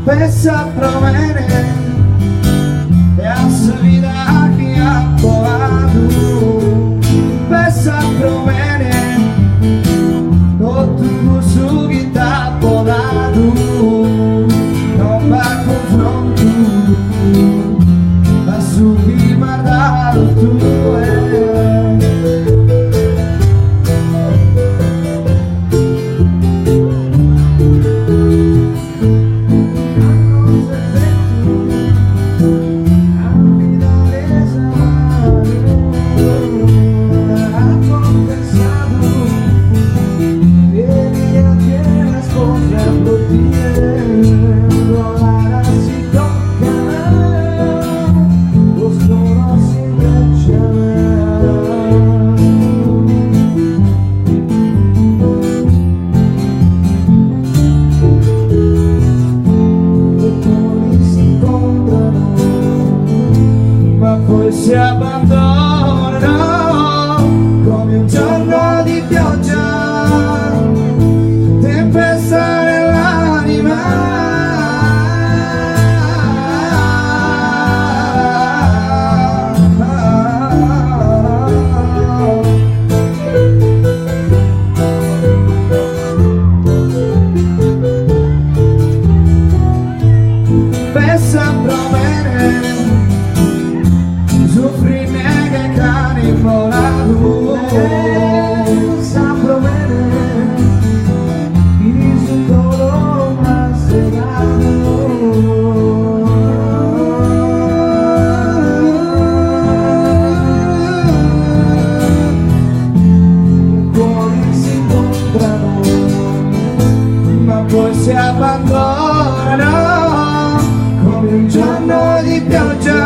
pensa provene e a sua vida que ha volado, pensa provene con tu su que tá volado, não vai confronto a subir mandado tu poi si abbandonano come un giorno di pioggia, tempesta nell'anima. Pensa provene sufrirme che cane volato, pensa provene y su todo más cerrado. Cuori si incontrano ma poi si abbandonano come un giorno di pioggia,